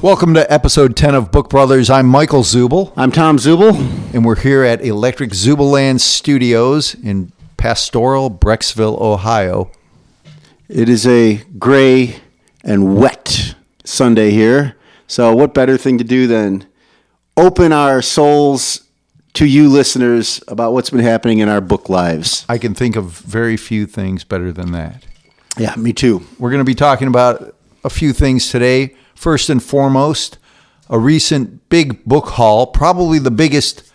Welcome to episode 10 of Book Brothers. I'm Michael Zubal. I'm Tom Zubal. And we're here at Electric Zubaland Studios in pastoral Brecksville, Ohio. It is a gray and wet Sunday here. So what better thing to do than open our souls to you listeners about what's been happening in our book lives. I can think of very few things better than that. Yeah, me too. We're going to be talking about a few things today. First and foremost, a recent big book haul, probably the biggest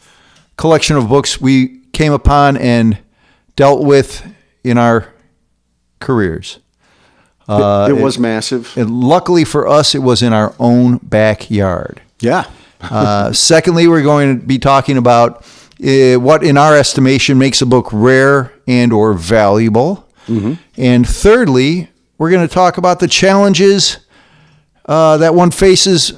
collection of books we came upon and dealt with in our careers. It was massive. And luckily for us, it was in our own backyard. Yeah. Secondly, we're going to be talking about what, in our estimation, makes a book rare and or valuable. Mm-hmm. And thirdly, we're going to talk about the challenges that one faces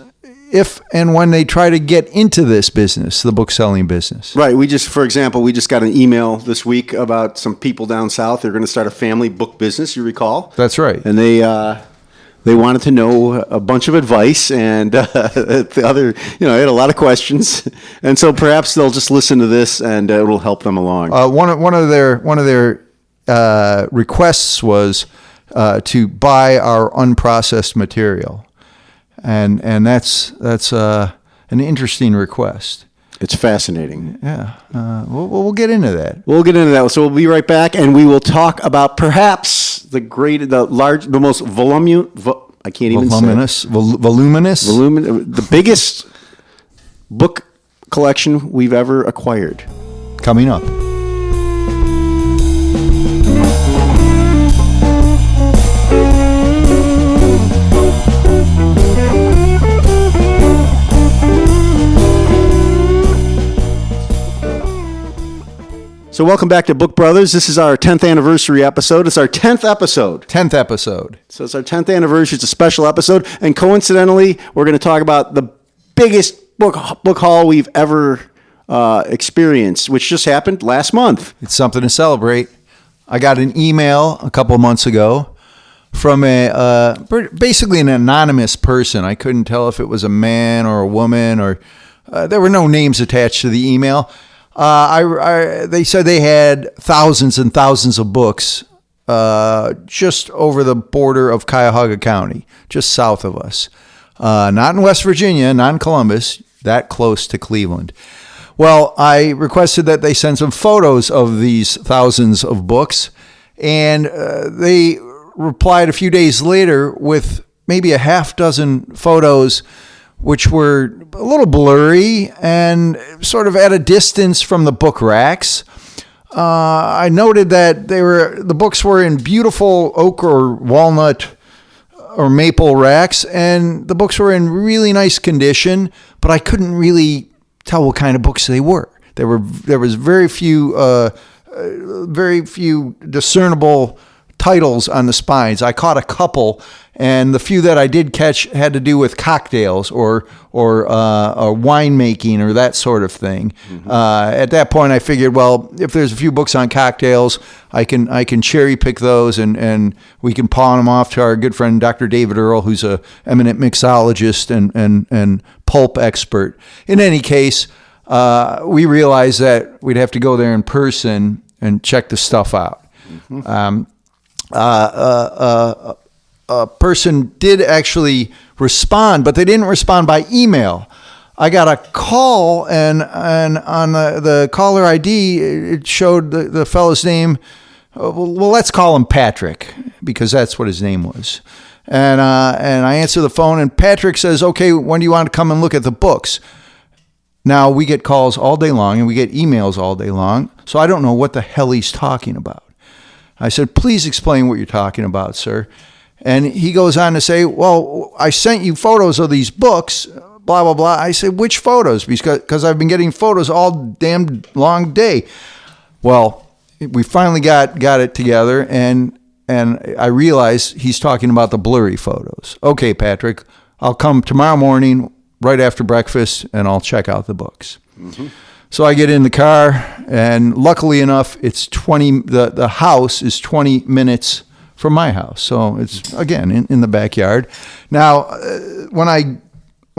if and when they try to get into this business, the book selling business. Right. For example, we just got an email this week about some people down south. They're going to start a family book business, you recall? That's right. And they wanted to know a bunch of advice, and the other, they had a lot of questions. And so perhaps they'll just listen to this and it will help them along. One of their requests was to buy our unprocessed material. And that's an interesting request. It's fascinating. Yeah. We'll get into that. We'll get into that. So we'll be right back, and we will talk about perhaps the most voluminous, the biggest book collection we've ever acquired. Coming up. So welcome back to Book Brothers. This is our 10th anniversary episode. It's our 10th episode. 10th episode. So it's our 10th anniversary. It's a special episode. And coincidentally, we're going to talk about the biggest book haul we've ever experienced, which just happened last month. It's something to celebrate. I got an email a couple of months ago from basically an anonymous person. I couldn't tell if it was a man or a woman, or there were no names attached to the email. They said they had thousands and thousands of books just over the border of Cuyahoga County, just south of us. Not in West Virginia, not in Columbus, that close to Cleveland. Well, I requested that they send some photos of these thousands of books, and they replied a few days later with maybe a half dozen photos which were a little blurry and sort of at a distance from the book racks. I noted that the books were in beautiful oak or walnut or maple racks, and the books were in really nice condition, but I couldn't really tell what kind of books they were. There was very few discernible titles on the spines. I caught a couple, and the few that I did catch had to do with cocktails or winemaking or that sort of thing. Mm-hmm. At that point, I figured, well, if there's a few books on cocktails, I can cherry pick those, and we can pawn them off to our good friend Dr. David Earl, who's a eminent mixologist and pulp expert. In any case, we realized that we'd have to go there in person and check the stuff out. Mm-hmm. A person did actually respond, but they didn't respond by email. I got a call, and on the caller ID, it showed the fellow's name. Well, let's call him Patrick, because that's what his name was. And I answer the phone, and Patrick says, "Okay, when do you want to come and look at the books?" Now, we get calls all day long, and we get emails all day long, so I don't know what the hell he's talking about. I said, "Please explain what you're talking about, sir." And he goes on to say, "Well, I sent you photos of these books, blah, blah, blah." I said, "Which photos?" Because I've been getting photos all damn long day. Well, we finally got it together, and I realized he's talking about the blurry photos. "Okay, Patrick, I'll come tomorrow morning right after breakfast, and I'll check out the books." Mm-hmm. So I get in the car, and luckily enough, it's the house is 20 minutes from my house. So it's, again, in the backyard. Now, when I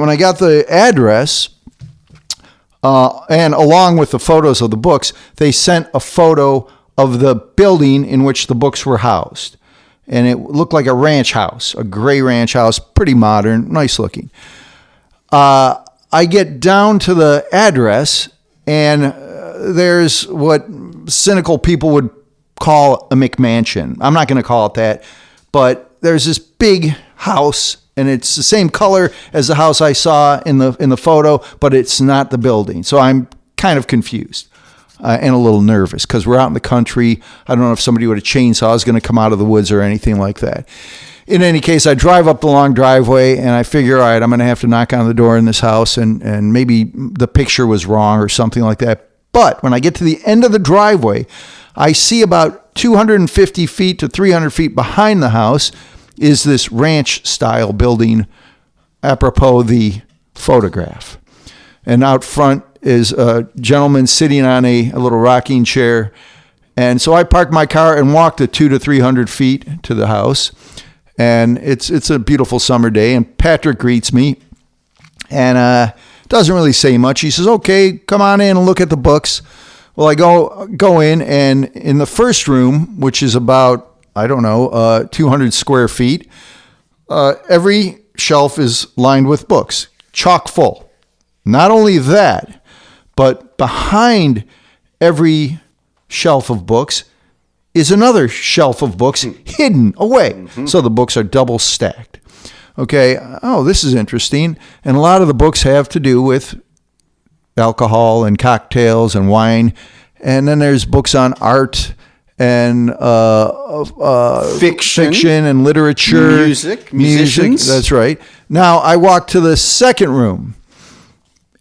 when I got the address, and along with the photos of the books, they sent a photo of the building in which the books were housed. And it looked like a ranch house, a gray ranch house, pretty modern, nice looking. I get down to the address, and there's what cynical people would call a McMansion. I'm not going to call it that, but there's this big house, and it's the same color as the house I saw in the photo, but it's not the building. So I'm kind of confused and a little nervous because we're out in the country. I don't know if somebody with a chainsaw is going to come out of the woods or anything like that. In any case, I drive up the long driveway, and I figure, all right, I'm going to have to knock on the door in this house, and maybe the picture was wrong or something like that. But when I get to the end of the driveway, I see about 250 feet to 300 feet behind the house is this ranch-style building, apropos the photograph. And out front is a gentleman sitting on a little rocking chair. And so I parked my car and walked the 200 to 300 feet to the house. And it's a beautiful summer day, and Patrick greets me and doesn't really say much. He says, okay, come on in and look at the books. Well, I go in, and in the first room, which is about, 200 square feet, every shelf is lined with books, chock full. Not only that, but behind every shelf of books is another shelf of books hidden away. Mm-hmm. So the books are double stacked. Okay, this is interesting. And a lot of the books have to do with alcohol and cocktails and wine. And then there's books on art and fiction and literature. Musicians. That's right. Now I walk to the second room,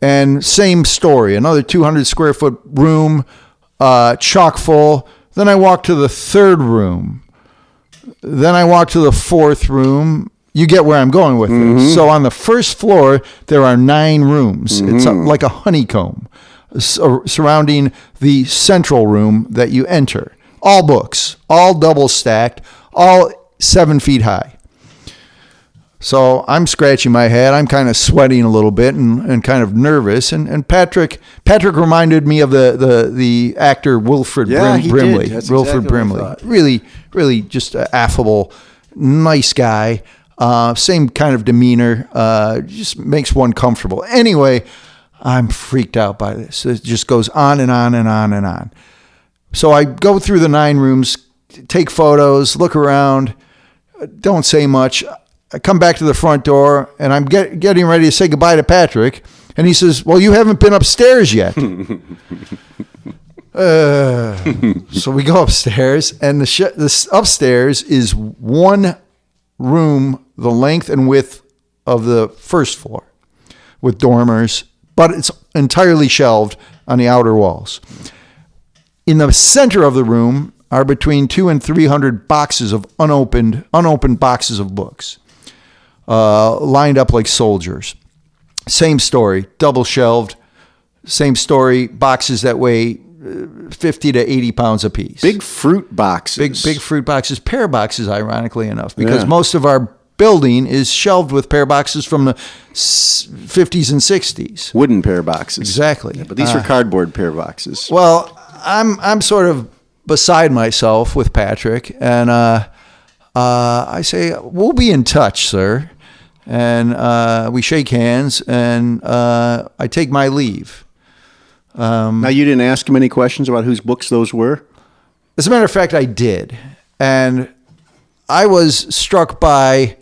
and same story. Another 200 square foot room, chock full. Then I walk to the third room. Then I walk to the fourth room. You get where I'm going with this. So on the first floor, there are 9 rooms. It's like a honeycomb surrounding the central room that you enter. All books, all double stacked, all 7 feet high. So I'm scratching my head. I'm kind of sweating a little bit and kind of nervous. And Patrick reminded me of the actor Wilford Brimley. That's Wilford exactly Brimley. what I thought. Really just affable, nice guy. Same kind of demeanor. Just makes one comfortable. Anyway, I'm freaked out by this. It just goes on and on and on and on. So I go through the 9 rooms, take photos, look around, don't say much. I come back to the front door, and I'm getting ready to say goodbye to Patrick, and he says, well, you haven't been upstairs yet. So we go upstairs, and this upstairs is one room the length and width of the first floor with dormers, but it's entirely shelved on the outer walls. In the center of the room are between 200 and 300 boxes of unopened boxes of books, lined up like soldiers. Same story, double shelved. Same story, boxes that weigh 50 to 80 pounds apiece. Big fruit boxes. Big fruit boxes, pear boxes, ironically enough, because most of our building is shelved with pear boxes from the 50s and 60s. Wooden pear boxes. Exactly. Yeah, but these are cardboard pear boxes. Well, I'm sort of beside myself with Patrick, and I say, we'll be in touch, sir. And we shake hands, and I take my leave. Now, you didn't ask him any questions about whose books those were? As a matter of fact, I did. And I was struck by,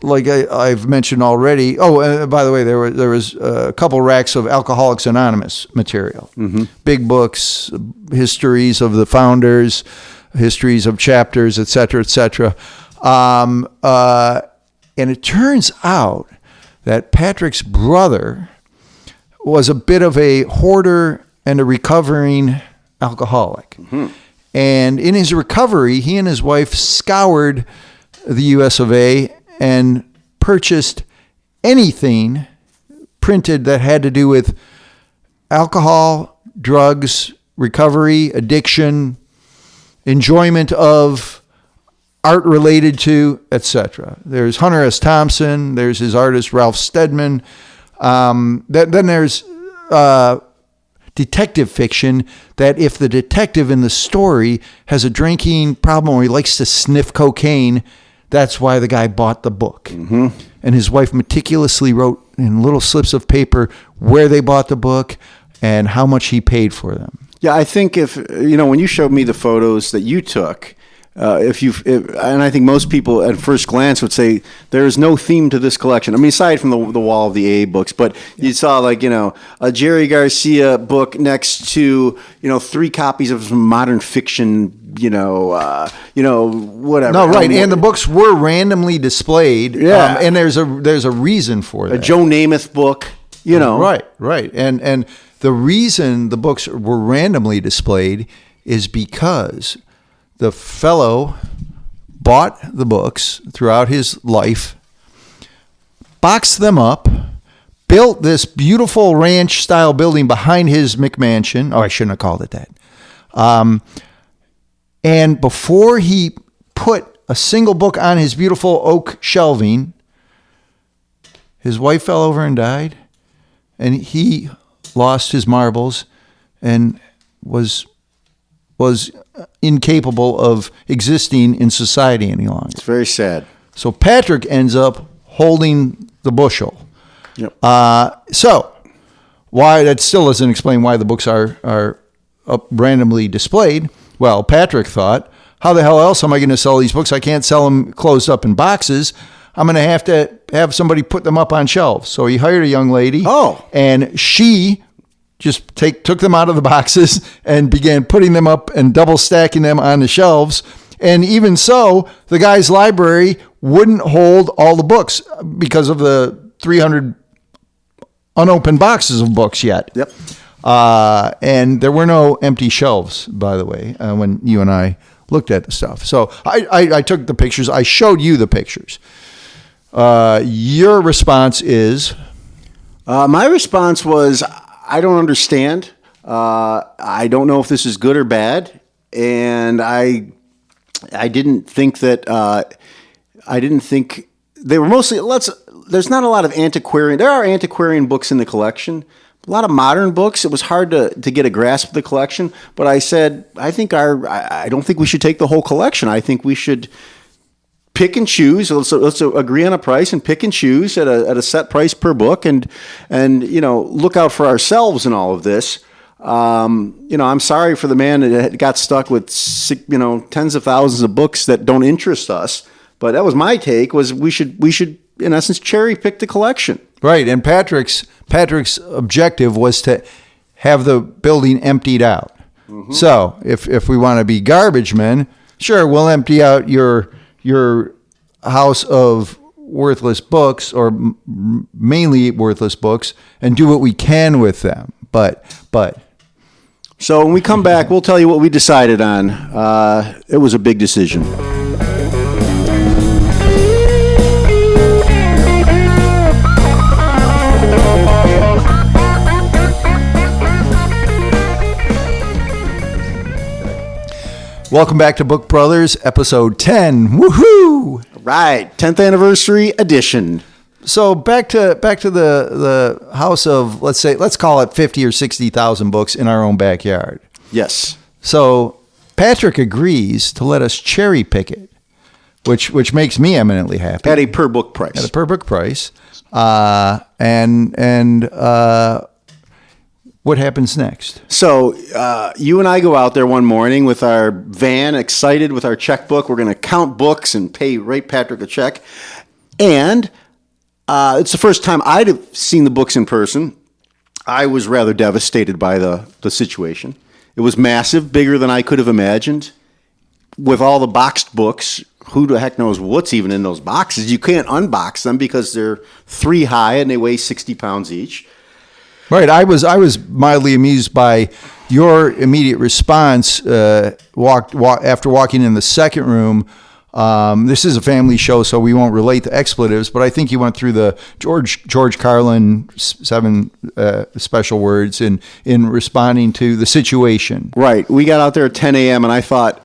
like I've mentioned already. Oh, by the way, there was a couple racks of Alcoholics Anonymous material. Mm-hmm. Big books, histories of the founders, histories of chapters, et cetera, et cetera. And it turns out that Patrick's brother was a bit of a hoarder and a recovering alcoholic. Mm-hmm. And in his recovery, he and his wife scoured the US of A and purchased anything printed that had to do with alcohol, drugs, recovery, addiction, enjoyment of art related to, etc. There's Hunter S. Thompson. There's his artist Ralph Steadman. Then there's detective fiction, that if the detective in the story has a drinking problem or he likes to sniff cocaine, that's why the guy bought the book. Mm-hmm. And his wife meticulously wrote in little slips of paper where they bought the book and how much he paid for them. Yeah, I think when you showed me the photos that you took, and I think most people at first glance would say there is no theme to this collection. I mean, aside from the wall of the A books, but you saw a Jerry Garcia book next to 3 copies of some modern fiction, whatever. No, right, and the books were randomly displayed. Yeah, and there's a reason for that. A Joe Namath book, Right, and the reason the books were randomly displayed is because the fellow bought the books throughout his life, boxed them up, built this beautiful ranch-style building behind his McMansion. Oh, I shouldn't have called it that. And before he put a single book on his beautiful oak shelving, his wife fell over and died, and he lost his marbles and was incapable of existing in society any longer. It's very sad. So Patrick ends up holding the bushel. Yep. So why that still doesn't explain why the books are randomly displayed. Well, Patrick thought, how the hell else am I going to sell these books? I can't sell them closed up in boxes. I'm going to have somebody put them up on shelves. So he hired a young lady. Oh. And she just took them out of the boxes and began putting them up and double stacking them on the shelves. And even so, the guy's library wouldn't hold all the books because of the 300 unopened boxes of books yet. Yep. And there were no empty shelves, by the way, when you and I looked at the stuff. So I took the pictures. I showed you the pictures. Your response is? My response was, I don't understand. I don't know if this is good or bad, and I didn't think that. I didn't think they were mostly. There's not a lot of antiquarian. There are antiquarian books in the collection. A lot of modern books. It was hard to get a grasp of the collection. But I said, I don't think we should take the whole collection. I think we should pick and choose. Let's agree on a price and pick and choose at a set price per book, and look out for ourselves in all of this. I'm sorry for the man that got stuck with tens of thousands of books that don't interest us. But that was my take. Was we should in essence cherry pick the collection. Right, and Patrick's objective was to have the building emptied out. Mm-hmm. So if we want to be garbage men, sure, we'll empty out your house of worthless books, or mainly worthless books, and do what we can with them. But so when we come back, we'll tell you what we decided on. It was a big decision. Welcome back to Book Brothers, episode 10. Woohoo! Right, 10th anniversary edition. So back to the house of, let's call it 50 or 60,000 books in our own backyard. Yes. So Patrick agrees to let us cherry pick it, which makes me eminently happy. At a per book price. At a per book price. What happens next? So you and I go out there one morning with our van, excited with our checkbook. We're going to count books and write Patrick a check. And it's the first time I'd have seen the books in person. I was rather devastated by the situation. It was massive, bigger than I could have imagined. With all the boxed books, who the heck knows what's even in those boxes? You can't unbox them because they're 3 high and they weigh 60 pounds each. Right. I was mildly amused by your immediate response after walking in the second room. This is a family show, so we won't relate the expletives, but I think you went through the George Carlin 7 special words in responding to the situation. Right. We got out there at 10 a.m., and I thought,